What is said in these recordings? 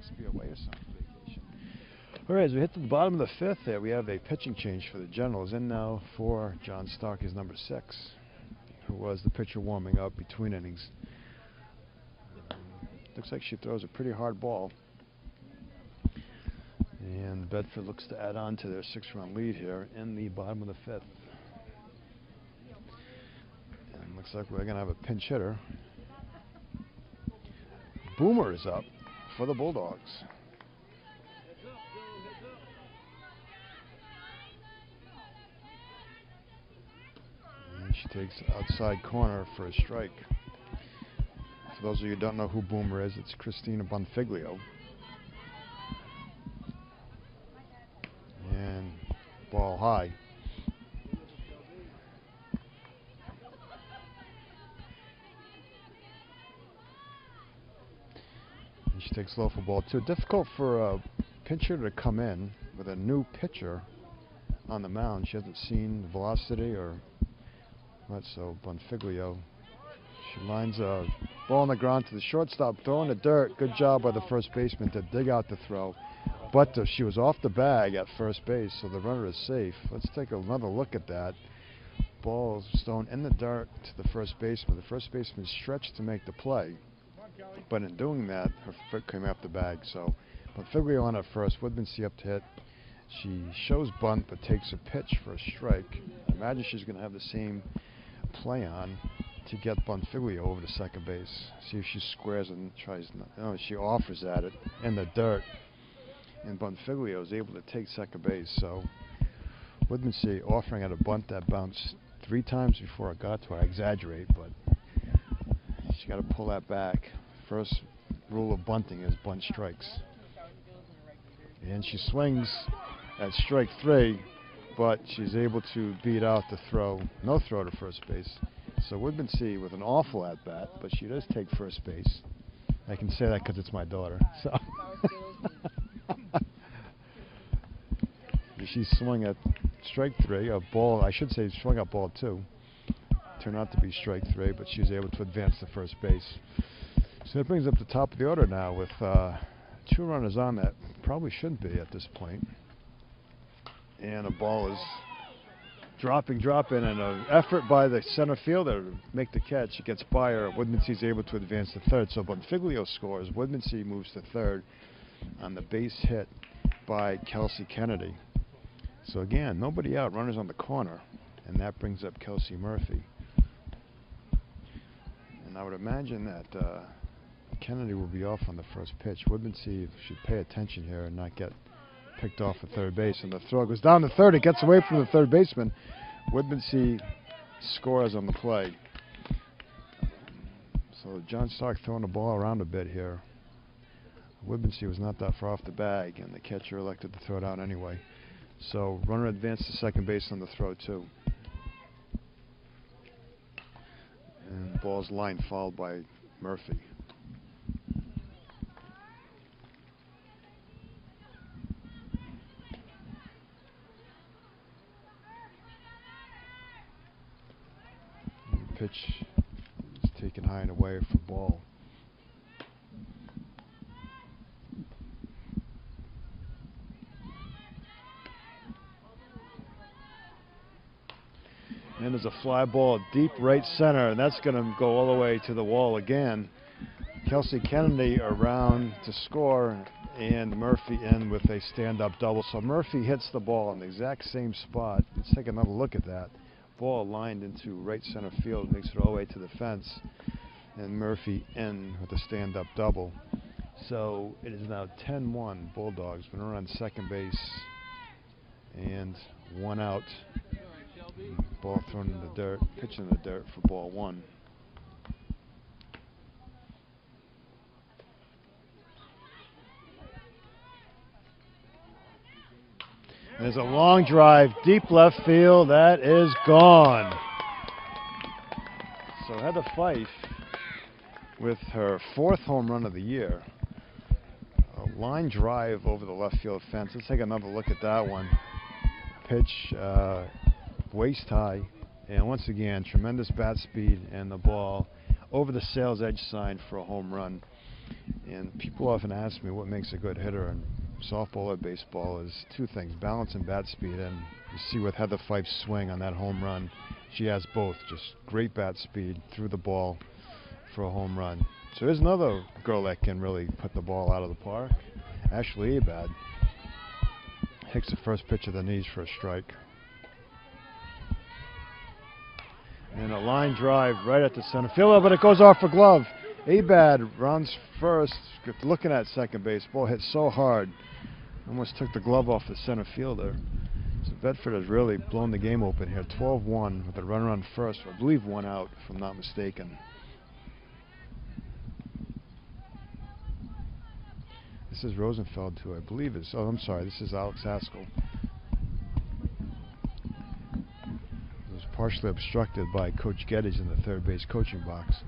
must be away or something. Vacation. All right, as we hit to the bottom of the fifth there, we have a pitching change for the Generals. In now for John Stark is number 6, who was the pitcher warming up between innings. Looks like she throws a pretty hard ball. And Bedford looks to add on to their 6-run lead here in the bottom of the fifth. And looks like we're going to have a pinch hitter. Boomer is up for the Bulldogs. And she takes outside corner for a strike. For those of you who don't know who Boomer is, it's Christina Bonfiglio. And ball high. And she takes low for ball 2. Difficult for a pitcher to come in with a new pitcher on the mound. She hasn't seen the velocity or what, so Bonfiglio, she lines a ball on the ground to the shortstop, throwing the dirt. Good job by the first baseman to dig out the throw. But she was off the bag at first base, so the runner is safe. Let's take another look at that. Ball is thrown in the dirt to the first baseman. The first baseman stretched to make the play, but in doing that, her foot came off the bag. So, Bonfiglio on at first. Woodmansee up to hit. She shows bunt, but takes a pitch for a strike. I imagine she's going to have the same play on to get Bonfiglio over to second base. See if she squares and tries. No, she offers at it in the dirt. And Bonfiglio is able to take second base. So Woodmansee offering at a bunt that bounced 3 times before it got to her. I exaggerate, but she got to pull that back. First rule of bunting is bunt strikes. And she swings at strike 3, but she's able to beat out the throw. No throw to first base. So Woodmansee with an awful at bat, but she does take first base. I can say that because it's my daughter. So. She swung at strike 3, a ball, I should say swung at ball 2. Turned out to be strike 3, but she was able to advance to first base. So that brings up the top of the order now with 2 runners on that probably shouldn't be at this point. And a ball is dropping, and an effort by the center fielder to make the catch. It gets by her. Woodmansee's able to advance to third. So Bonfiglio scores. Woodmansee moves to third on the base hit by Kelsey Kennedy. So again, nobody out, runners on the corner, and that brings up Kelsey Murphy. And I would imagine that Kennedy will be off on the first pitch. Woodmansee should pay attention here and not get picked off at third base. And the throw goes down to third. It gets away from the third baseman. Woodmansee scores on the play. So John Stark throwing the ball around a bit here. Woodmansee was not that far off the bag, and the catcher elected to throw it out anyway. So runner advanced to second base on the throw too. And ball's line fouled by Murphy. And the pitch is taken high and away for ball. And there's a fly ball deep right center, and that's going to go all the way to the wall again. Kelsey Kennedy around to score, and Murphy in with a stand-up double. So Murphy hits the ball in the exact same spot. Let's take another look at that. Ball lined into right center field, makes it all the way to the fence, and Murphy in with a stand-up double. So it is now 10-1 Bulldogs. Runner on second base, and 1 out. Ball thrown in the dirt, pitch in the dirt for ball 1. There's a long drive, deep left field, that is gone. So Heather Fife with her 4th home run of the year. A line drive over the left field fence. Let's take another look at that one. Pitch waist high, and once again tremendous bat speed, and the ball over the sail's edge sign for a home run. And people often ask me what makes a good hitter in softball or baseball is two things, balance and bat speed. And you see with Heather Fife's swing on that home run, she has both, just great bat speed, threw the ball for a home run. So here's another girl that can really put the ball out of the park. Ashley Abad takes the first pitch of the knees for a strike. And a line drive right at the center fielder, but it goes off for glove. Abad runs first, looking at second base. Ball hit so hard, almost took the glove off the center fielder. So Bedford has really blown the game open here. 12-1 with a runner on first, I believe one out, if I'm not mistaken. This is Rosenfeld, who I believe is, oh, I'm sorry, this is Alex Haskell. It was partially obstructed by Coach Geddes in the third base coaching box.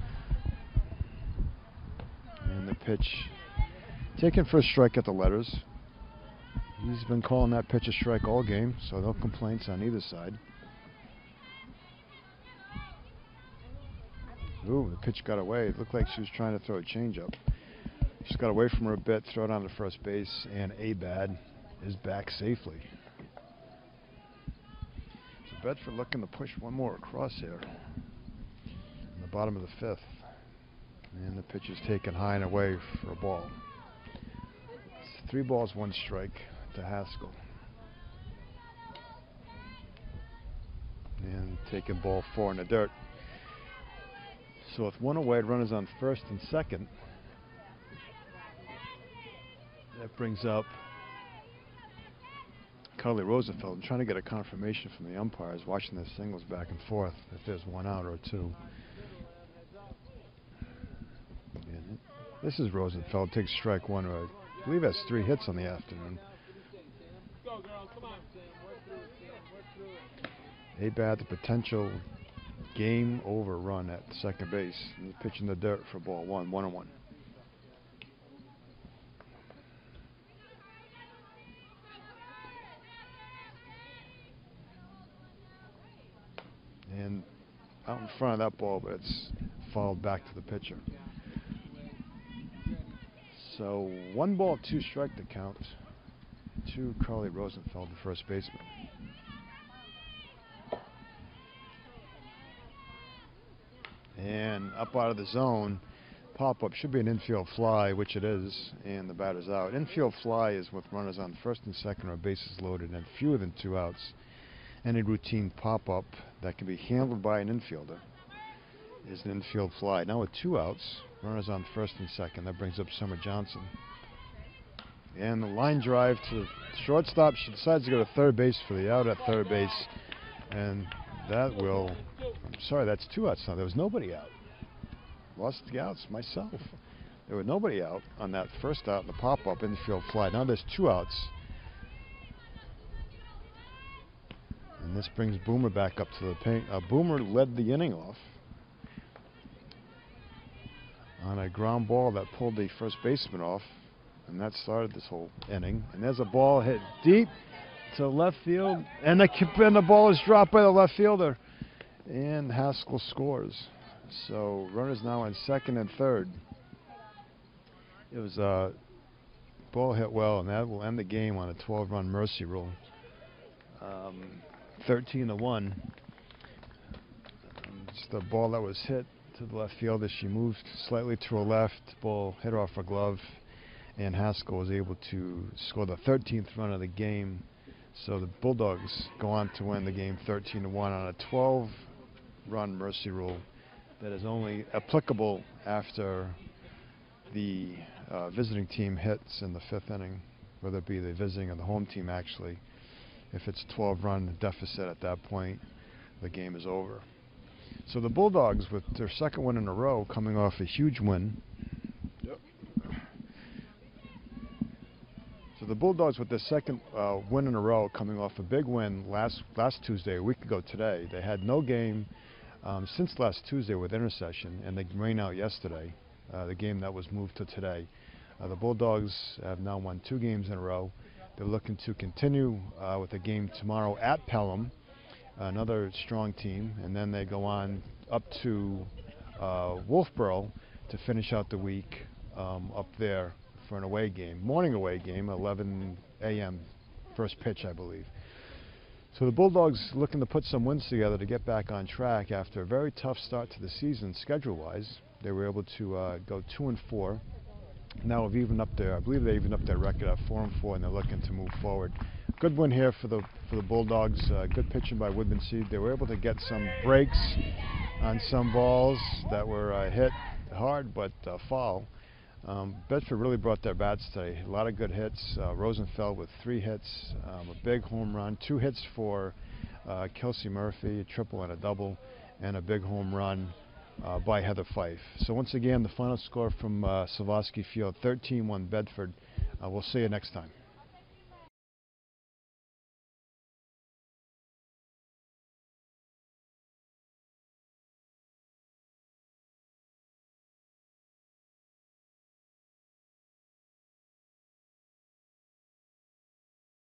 And the pitch taken for a strike at the letters. He's been calling that pitch a strike all game, so no complaints on either side. Ooh, the pitch got away. It looked like she was trying to throw a changeup. Just got away from her a bit, throw it on to first base, and Abad is back safely. So Bedford looking to push one more across here in the bottom of the fifth. And the pitch is taken high and away for a ball. It's 3 balls, 1 strike to Haskell. And taking ball 4 in the dirt. So with 1 away, runners on first and second. That brings up Carly Rosenfeld. I'm trying to get a confirmation from the umpires watching the singles back and forth if there's 1 out or 2. And this is Rosenfeld, takes strike 1, who I believe has 3 hits on the afternoon. Abad, the potential game over run at second base. And he's pitching the dirt for ball 1, 1-1. And out in front of that ball, but it's fouled back to the pitcher. So 1 ball, 2 strike to count to Carly Rosenfeld, the first baseman. And up out of the zone, pop-up should be an infield fly, which it is, and the batter's out. Infield fly is with runners on first and second or bases loaded and fewer than 2 outs. Any routine pop-up that can be handled by an infielder is an infield fly. Now with 2 outs, runners on first and second. That brings up Summer Johnson. And the line drive to shortstop. She decides to go to third base for the out at third base. And that will, I'm sorry, that's 2 outs now. There was nobody out. Lost the outs myself. There was nobody out on that first out in the pop-up infield fly. Now there's 2 outs. And this brings Boomer back up to the paint. Boomer led the inning off on a ground ball that pulled the first baseman off, and that started this whole inning. And there's a ball hit deep to left field, and the ball is dropped by the left fielder, and Haskell scores. So runners now in second and third. It was a ball hit well, and that will end the game on a 12-run mercy rule. 13-1. It's the ball that was hit to the left fielder. She moved slightly to her left. Ball hit off her glove, and Haskell was able to score the 13th run of the game. So the Bulldogs go on to win the game 13-1 on a 12-run mercy rule that is only applicable after the visiting team hits in the 5th inning, whether it be the visiting or the home team actually. If it's a 12-run deficit at that point, the game is over. So the Bulldogs, with their second win in a row, coming off a huge win. So the Bulldogs, with their second win in a row, coming off a big win last Tuesday, a week ago today. They had no game since last Tuesday with Intercession, and they rained out yesterday, the game that was moved to today. The Bulldogs have now won 2 games in a row. They're looking to continue with a game tomorrow at Pelham, another strong team, and then they go on up to Wolfboro to finish out the week up there for an away game, morning away game, 11 a.m. first pitch, I believe. So the Bulldogs looking to put some wins together to get back on track after a very tough start to the season schedule-wise. They were able to go 2-4. Now we've evened up their, I believe they evened up their record at 4-4, and they're looking to move forward. Good win here for the Bulldogs. Good pitching by Woodmansee. They were able to get some breaks on some balls that were hit hard but foul. Bedford really brought their bats today. A lot of good hits. Rosenfeld with 3 hits, a big home run, 2 hits for Kelsey Murphy, a triple and a double, and a big home run by Heather Fife. So once again, the final score from Selvoski Field, 13-1 Bedford. We'll see you next time.